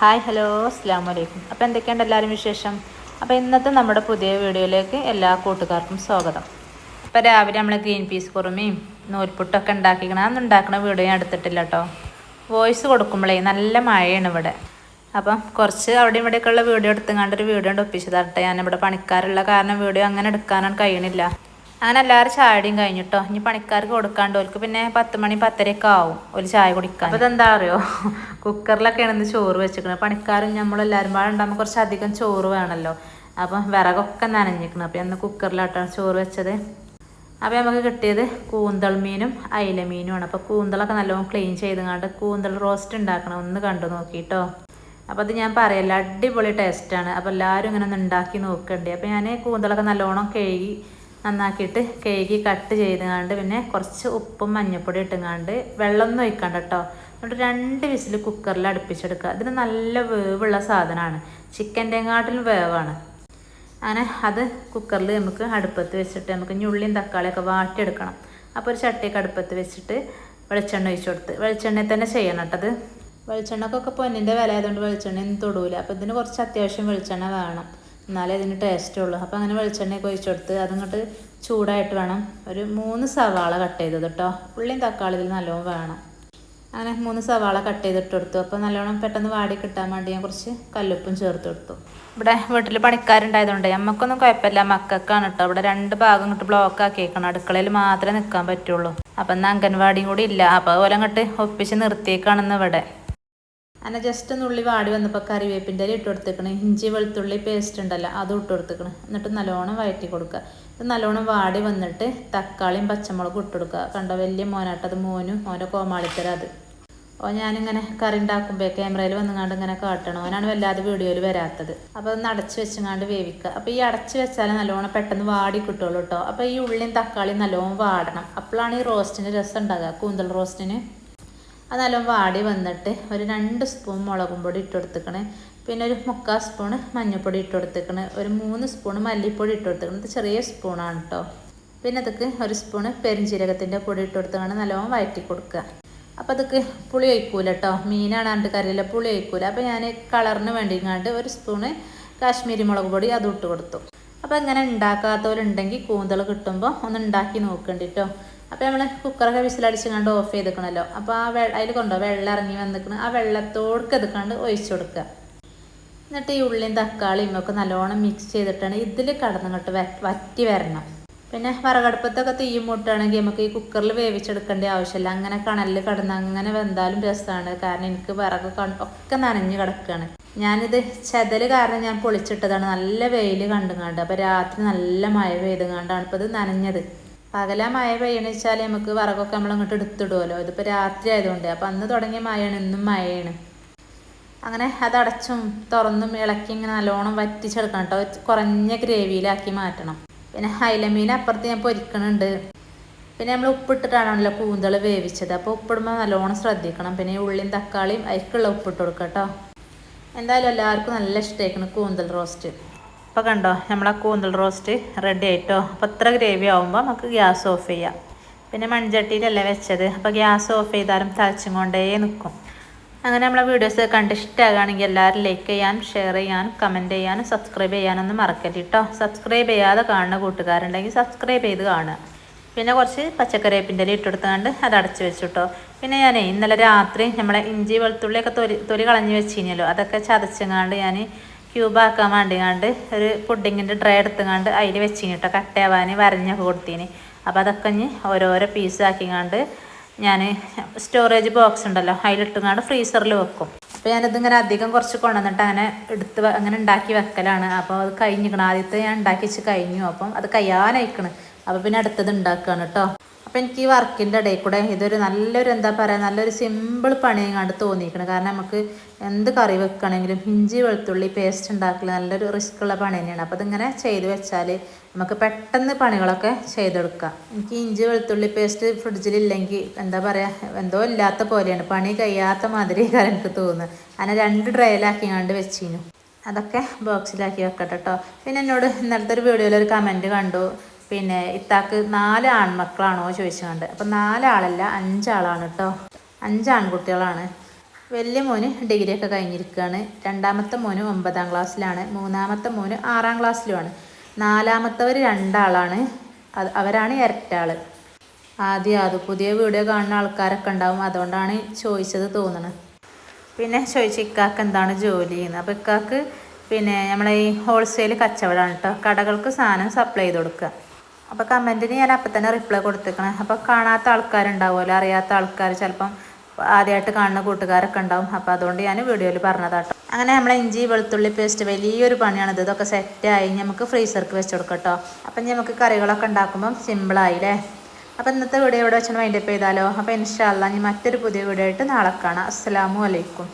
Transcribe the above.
Hi hello അസ്സാം വലൈക്കും. അപ്പോൾ എന്തൊക്കെയുണ്ട് എല്ലാവരും വിശേഷം? അപ്പോൾ ഇന്നത്തെ നമ്മുടെ പുതിയ വീഡിയോയിലേക്ക് എല്ലാ കൂട്ടുകാർക്കും സ്വാഗതം. അപ്പോൾ രാവിലെ നമ്മൾ ഗ്രീൻ പീസ് കുറുമയും നൂൽപുട്ടൊക്കെ ഉണ്ടാക്കിക്കണം. അതൊന്നും ഉണ്ടാക്കുന്ന വീഡിയോ ഞാൻ എടുത്തിട്ടില്ല കേട്ടോ. വോയിസ് കൊടുക്കുമ്പോഴേ നല്ല മഴയാണ് ഇവിടെ. അപ്പം കുറച്ച് അവിടെ ഇവിടെയൊക്കെയുള്ള വീഡിയോ എടുത്തുകൊണ്ട് ഒരു വീഡിയോ ഒപ്പിച്ചതാട്ടെ. ഞാനിവിടെ പണിക്കാരുള്ള കാരണം വീഡിയോ അങ്ങനെ എടുക്കാനാണ് കഴിയണില്ല. അങ്ങനെ എല്ലാവരും ചായയുടെയും കഴിഞ്ഞിട്ടോ. ഇനി പണിക്കാർക്ക് കൊടുക്കാണ്ട് ഓർക്ക് പിന്നെ 10 മണി 10:30 ആവും ഒരു ചായ കുടിക്കാൻ. അപ്പോൾ ഇതെന്താ അറിയോ, കുക്കറിലൊക്കെയാണ് ഇന്ന് ചോറ് വെച്ചിരിക്കുന്നത്. പണിക്കാരും നമ്മളെല്ലാവരും പാടെ ഉണ്ടാകുമ്പോൾ കുറച്ച് അധികം ചോറ് വേണമല്ലോ. അപ്പം വിറകൊക്കെ നനഞ്ഞിരിക്കണം. അപ്പോൾ ഇന്ന് കുക്കറിലാട്ടാണ് ചോറ് വെച്ചത്. അപ്പോൾ നമുക്ക് കിട്ടിയത് കൂന്തൽ മീനും അയില മീനുമാണ്. അപ്പോൾ കൂന്തളൊക്കെ നല്ലോണം ക്ലീൻ ചെയ്തുകൊണ്ട് കൂന്തൽ റോസ്റ്റ് ഉണ്ടാക്കണം. ഒന്ന് കണ്ടു നോക്കിട്ടോ. അപ്പോൾ അത് ഞാൻ പറയല്ല, അടിപൊളി ടേസ്റ്റാണ്. അപ്പോൾ എല്ലാവരും ഇങ്ങനെ ഒന്ന് ഉണ്ടാക്കി നോക്കണ്ടേ. അപ്പോൾ ഞാൻ കൂന്തളൊക്കെ നല്ലോണം നന്നാക്കിയിട്ട് കഴുകി കട്ട് ചെയ്തുകൊണ്ട് പിന്നെ കുറച്ച് ഉപ്പും മഞ്ഞൾപ്പൊടി ഇട്ടുകൊണ്ട് വെള്ളമൊന്നും ഒഴിക്കണ്ട കേട്ടോ. എന്നിട്ട് 2 വിസിൽ കുക്കറിൽ അടുപ്പിച്ചെടുക്കുക. ഇതിന് നല്ല വേവുള്ള സാധനമാണ്, ചിക്കൻ്റെങ്ങാട്ടിലും വേവാണ്. അങ്ങനെ അത് കുക്കറിൽ നമുക്ക് അടുപ്പത്ത് വെച്ചിട്ട് നമുക്ക് ഉള്ളിയും തക്കാളിയൊക്കെ വാട്ടിയെടുക്കണം. അപ്പോൾ ഒരു ചട്ടിയൊക്കെ അടുപ്പത്ത് വെച്ചിട്ട് വെളിച്ചെണ്ണ ഒഴിച്ചു കൊടുത്ത്, വെളിച്ചെണ്ണയിൽ തന്നെ ചെയ്യണം കേട്ടത്. വെളിച്ചെണ്ണക്കൊക്കെ പൊന്നിൻ്റെ വില ആയതുകൊണ്ട് വെളിച്ചെണ്ണയൊന്നും തൊടൂല. അപ്പോൾ ഇതിന് കുറച്ച് അത്യാവശ്യം വെളിച്ചെണ്ണ വേണം, എന്നാലേ ഇതിന് ടേസ്റ്റ് ഉള്ളൂ. അപ്പോൾ അങ്ങനെ വെളിച്ചെണ്ണയൊക്കെ ഒഴിച്ചു കൊടുത്ത് അതങ്ങോട്ട് ചൂടായിട്ട് വേണം. ഒരു 3 സവാള കട്ട് ചെയ്തത് കേട്ടോ. ഉള്ളിയും തക്കാളി ഇതിൽ നല്ലോണം വേണം. അങ്ങനെ 3 സവാള കട്ട് ചെയ്തിട്ട് കൊടുത്തു. അപ്പോൾ നല്ലോണം പെട്ടെന്ന് വാടി കിട്ടാൻ വേണ്ടി ഞാൻ കുറച്ച് കല്ലുപ്പും ചേർത്ത് കൊടുത്തു. ഇവിടെ വീട്ടിൽ പണിക്കാരുണ്ടായതുകൊണ്ട് നമുക്കൊന്നും കുഴപ്പമില്ല, മക്കൾക്കാണ് കേട്ടോ. ഇവിടെ 2 ഭാഗം ഇങ്ങോട്ട് ബ്ലോക്ക് ആക്കിയേക്കണം. അടുക്കളയിൽ മാത്രമേ നിൽക്കാൻ പറ്റുള്ളൂ. അപ്പം എന്നാൽ അംഗൻവാടിയും കൂടി ഇല്ല. അപ്പോൾ അതുപോലെ അങ്ങോട്ട് ഒപ്പിച്ച് നിർത്തിയേക്കാണെന്ന് ഇവിടെ. അങ്ങനെ ജസ്റ്റ് ഒന്ന് ഉള്ളി വാടി വന്നപ്പോൾ കറിവേപ്പിൻ്റെ ഇട്ട് കൊടുത്തേക്കണ്. ഇഞ്ചി വെളുത്തുള്ളി പേസ്റ്റ് ഉണ്ടല്ലോ അതും ഇട്ട് കൊടുത്തേക്കണ്. എന്നിട്ട് നല്ലോണം വഴറ്റി കൊടുക്കുക. ഇത് നല്ലോണം വാടി വന്നിട്ട് തക്കാളിയും പച്ചമുളകും ഇട്ട് കൊടുക്കുക. കണ്ടോ, വലിയ മോനാട്ടത്, മോൻ്റെ കോമാളിത്തര അത്. ഞാനിങ്ങനെ കറി ഉണ്ടാക്കുമ്പോൾ ക്യാമറയിൽ വന്നുകൊണ്ട് ഇങ്ങനെ കാട്ടണം. അവനാണ് വല്ലാതെ വീഡിയോയിൽ വരാത്തത്. അപ്പോൾ ഒന്ന് അടച്ച് വെച്ചങ്ങാണ്ട് വേവിക്കുക. അപ്പോൾ ഈ അടച്ച് വെച്ചാൽ നല്ലോണം പെട്ടെന്ന് വാടി കിട്ടുള്ളൂ കേട്ടോ. അപ്പോൾ ഈ ഉള്ളിയും തക്കാളിയും നല്ലോണം വാടണം. അപ്പോഴാണ് ഈ റോസ്റ്റിന് രസം ഉണ്ടാകുക, കൂന്തൽ റോസ്റ്റിന്. അത് നല്ലോണം വാടി വന്നിട്ട് ഒരു 2 സ്പൂൺ മുളകും പൊടി ഇട്ട് കൊടുത്തേക്കണേ. പിന്നെ ഒരു 3/4 സ്പൂണ് മഞ്ഞൾപ്പൊടി ഇട്ട് കൊടുത്തേക്കണേ. ഒരു 3 സ്പൂണ് മല്ലിപ്പൊടി ഇട്ട് കൊടുത്തേക്കണം. ഇത് ചെറിയ സ്പൂണാണ് കേട്ടോ. പിന്നെ അതൊക്കെ 1 സ്പൂണ് പെരിഞ്ചീരകത്തിൻ്റെ പൊടി ഇട്ട് കൊടുത്തേക്കാണ് നല്ലോണം വഴറ്റി കൊടുക്കുക. അപ്പോൾ അതൊക്കെ പുളി ഒഴിക്കൂല കേട്ടോ. മീനാണ് അണ്ട് കറിയില്ല, പുളി ഒഴിക്കൂല. അപ്പോൾ ഞാൻ കളറിന് വേണ്ടിങ്ങാണ്ട് 1 സ്പൂണ് കാശ്മീരി മുളക് പൊടി അതും ഇട്ട് കൊടുത്തു. അപ്പോൾ ഇങ്ങനെ ഉണ്ടാക്കാത്തവരുണ്ടെങ്കിൽ കൂന്തൽ കിട്ടുമ്പോൾ ഒന്ന് ഉണ്ടാക്കി നോക്കണ്ടിട്ടോ. അപ്പോൾ നമ്മൾ കുക്കറൊക്കെ വിസിലടിച്ച് കണ്ട് ഓഫ് ചെയ്തിക്കണമല്ലോ. അപ്പോൾ ആ അതിൽ കൊണ്ടോ വെള്ളം ഇറങ്ങി വന്നിക്കണം. ആ വെള്ളത്തോടൊക്കെ എതുക്കാണ്ട് ഒഴിച്ചു കൊടുക്കുക. എന്നിട്ട് ഈ ഉള്ളിയും തക്കാളിയും ഒക്കെ നല്ലോണം മിക്സ് ചെയ്തിട്ടാണ് ഇതിൽ കടന്നിങ്ങോട്ട് വറ്റി വരണം. പിന്നെ വിറകടുപ്പത്തൊക്കെ തീ മൂട്ടുകയാണെങ്കിൽ നമുക്ക് ഈ കുക്കറിൽ വേവിച്ചെടുക്കേണ്ട ആവശ്യമില്ല. അങ്ങനെ കണലിൽ കടന്ന് അങ്ങനെ വെന്താലും രസമാണ്. കാരണം എനിക്ക് വിറക് ഒക്കെ നനഞ്ഞ് കിടക്കുകയാണ്. ഞാനിത് ചെതൽ കാരണം ഞാൻ പൊളിച്ചിട്ടതാണ്. നല്ല വെയിൽ കണ്ടുങ്ങാണ്ട്. അപ്പോൾ രാത്രി നല്ല മഴ പെയ്തുങ്ങാണ്ടാണ് ഇപ്പോൾ ഇത് നനഞ്ഞത്. പകലാ മഴ പെയ്യണമെന്ന് വെച്ചാൽ നമുക്ക് വിറകൊക്കെ നമ്മളിങ്ങോട്ട് എടുത്തിടുമല്ലോ. ഇതിപ്പോൾ രാത്രി ആയതുകൊണ്ട്. അപ്പോൾ അന്ന് തുടങ്ങിയ മഴയാണ്, ഇന്നും മഴയാണ്. അങ്ങനെ അത് അടച്ചും തുറന്നും ഇളക്കി ഇങ്ങനെ നല്ലോണം വറ്റിച്ചെടുക്കണം കേട്ടോ. കുറഞ്ഞ ഗ്രേവിയിലാക്കി മാറ്റണം. പിന്നെ അയില മീൻ അപ്പുറത്ത് ഞാൻ പൊരിക്കണുണ്ട്. പിന്നെ നമ്മൾ ഉപ്പിട്ടിട്ടാണല്ലോ കൂന്തൽ വേവിച്ചത്. അപ്പോൾ ഉപ്പിടുമ്പോൾ നല്ലോണം ശ്രദ്ധിക്കണം. പിന്നെ ഉള്ളിയും തക്കാളിയും അതിലേക്കുള്ള ഉപ്പിട്ട് കൊടുക്കുക കേട്ടോ. എന്തായാലും എല്ലാവർക്കും നല്ല ഇഷ്ടമായിരിക്കണം കൂന്തൽ റോസ്റ്റ്. അപ്പോൾ കണ്ടോ, നമ്മളെ കൂന്തൽ റോസ്റ്റ് റെഡി ആയിട്ടോ. അപ്പോൾ ഇത്ര ഗ്രേവി ആകുമ്പോൾ നമുക്ക് ഗ്യാസ് ഓഫ് ചെയ്യാം. പിന്നെ മൺചട്ടിയിലല്ലേ വെച്ചത്, അപ്പോൾ ഗ്യാസ് ഓഫ് ചെയ്താലും തിളച്ചും കൊണ്ടേ നിൽക്കും. അങ്ങനെ നമ്മളെ വീഡിയോസ് കണ്ട് ഇഷ്ടമാകുകയാണെങ്കിൽ എല്ലാവരും ലൈക്ക് ചെയ്യാനും ഷെയർ ചെയ്യാനും കമൻറ്റ് ചെയ്യാനും സബ്സ്ക്രൈബ് ചെയ്യാനൊന്നും മറക്കരുത് കേട്ടോ. സബ്സ്ക്രൈബ് ചെയ്യാതെ കാണുന്ന കൂട്ടുകാരുണ്ടെങ്കിൽ സബ്സ്ക്രൈബ് ചെയ്ത് കാണുക. പിന്നെ കുറച്ച് പച്ചക്കറിവേപ്പിൻ്റെ ഇല ഇട്ടെടുത്തുകൊണ്ട് അത് അടച്ച് വെച്ചു കേട്ടോ. പിന്നെ ഞാൻ ഇന്നലെ രാത്രി നമ്മളെ ഇഞ്ചി വെളുത്തുള്ളിയൊക്കെ തൊലി കളഞ്ഞ് വെച്ചിരുന്നല്ലോ, അതൊക്കെ ചതച്ചങ്ങാണ്ട് ഞാൻ ക്യൂബാക്കാൻ വേണ്ടിങ്ങാണ്ട് ഒരു പുഡിങ്ങിൻ്റെ ട്രേ എടുത്തുകൊണ്ട് അതിൽ വെച്ചിന് കേട്ടോ. കട്ടയാവാൻ വരഞ്ഞൊക്കെ കൊടുത്തിന്. അപ്പോൾ അതൊക്കെ ഇനി ഓരോരോ പീസാക്കിങ്ങാണ്ട് ഞാൻ സ്റ്റോറേജ് ബോക്സ് ഉണ്ടല്ലോ അതിലിട്ടുങ്ങാണ്ട് ഫ്രീസറിൽ വെക്കും. അപ്പോൾ ഞാനിതിങ്ങനെ അധികം കുറച്ച് കൊണ്ടുവന്നിട്ട് അങ്ങനെ ഉണ്ടാക്കി വെക്കലാണ്. അപ്പോൾ അത് കഴിഞ്ഞിരിക്കണം. ആദ്യത്തെ ഞാൻ ഉണ്ടാക്കി വെച്ച് കഴിഞ്ഞു. അപ്പം അത് കഴിയാനയക്കണം. അപ്പോൾ പിന്നെ അടുത്തത് ഉണ്ടാക്കുകയാണ് കേട്ടോ. അപ്പോൾ എനിക്ക് ഈ വർക്കിൻ്റെ ഇടയിൽ കൂടെ ഇതൊരു നല്ലൊരു എന്താ പറയുക, നല്ലൊരു സിമ്പിൾ പണിയെങ്ങാണ്ട് തോന്നിയിരിക്കണം. കാരണം നമുക്ക് എന്ത് കറി വെക്കുകയാണെങ്കിലും ഇഞ്ചി വെളുത്തുള്ളി പേസ്റ്റ് ഉണ്ടാക്കൽ നല്ലൊരു റിസ്ക്കുള്ള പണി തന്നെയാണ്. അപ്പോൾ അതിങ്ങനെ ചെയ്ത് വെച്ചാൽ നമുക്ക് പെട്ടെന്ന് പണികളൊക്കെ ചെയ്തെടുക്കാം. എനിക്ക് ഇഞ്ചി വെളുത്തുള്ളി പേസ്റ്റ് ഫ്രിഡ്ജിലില്ലെങ്കിൽ എന്താ പറയുക, എന്തോ ഇല്ലാത്ത പോലെയാണ്, പണി കഴിയാത്ത മാതിരി എനിക്ക് തോന്നുന്നത്. അങ്ങനെ 2 ട്രേയിലാക്കിങ്ങാണ്ട് വെച്ചിരുന്നു. അതൊക്കെ ബോക്സിലാക്കി വെക്കട്ടെ കേട്ടോ. പിന്നെ എന്നോട് ഇന്നലത്തെ ഒരു വീഡിയോയിലൊരു കമൻറ്റ് കണ്ടു, പിന്നെ ഇത്താക്ക് 4 ആൺമക്കളാണോ ചോദിച്ചുകൊണ്ട്. അപ്പം 4 ആളല്ല 5 ആളാണ് കേട്ടോ. 5 ആൺകുട്ടികളാണ്. വലിയ മോന് ഡിഗ്രിയൊക്കെ കഴിഞ്ഞിരിക്കുകയാണ്. രണ്ടാമത്തെ മോന് 9ാം ക്ലാസ്സിലാണ്. മൂന്നാമത്തെ മോന് 6ാം ക്ലാസ്സിലുമാണ്. നാലാമത്തവർ 2 ആളാണ്. അവരാണ് ഇരട്ടാൾ. അത് പുതിയ വീഡിയോ കാണുന്ന ആൾക്കാരൊക്കെ ഉണ്ടാവും, അതുകൊണ്ടാണ് ചോദിച്ചത് തോന്നുന്നത്. പിന്നെ ചോദിച്ചു ഇക്കാക്ക് എന്താണ് ജോലി ചെയ്യുന്നത്. അപ്പോൾ ഇക്കാക്ക് പിന്നെ നമ്മളെ ഈ ഹോൾസെയിൽ കച്ചവടമാണ് കേട്ടോ. കടകൾക്ക് സാധനം സപ്ലൈ ചെയ്ത് കൊടുക്കുക. അപ്പോൾ കമൻറ്റിന് ഞാൻ അപ്പം തന്നെ റിപ്ലൈ കൊടുത്തേക്കണം. അപ്പോൾ കാണാത്ത ആൾക്കാരുണ്ടാവുമല്ലോ, അറിയാത്ത ആൾക്കാർ ചിലപ്പം ആദ്യമായിട്ട് കാണുന്ന കൂട്ടുകാരൊക്കെ ഉണ്ടാവും. അപ്പോൾ അതുകൊണ്ട് ഞാൻ വീഡിയോയിൽ പറഞ്ഞതാട്ടോ. അങ്ങനെ നമ്മളെ ഇഞ്ചി വെളുത്തുള്ളി പേസ്റ്റ് വലിയൊരു പണിയാണിത്. ഇതൊക്കെ സെറ്റായി നമുക്ക് ഫ്രീസർക്ക് വെച്ച് കൊടുക്കാം കേട്ടോ. അപ്പം നമുക്ക് കറികളൊക്കെ ഉണ്ടാക്കുമ്പം സിമ്പിളായില്ലേ. അപ്പോൾ ഇന്നത്തെ വീഡിയോ ഇവിടെ വെച്ചാൽ വൈൻഡപ്പ് ചെയ്താലോ. അപ്പോൾ ഇൻഷാ അല്ലാഹ് ഇനി മറ്റൊരു പുതിയ വീഡിയോ ആയിട്ട് നാളെ കാണാം. അസ്സലാമു അലൈക്കും.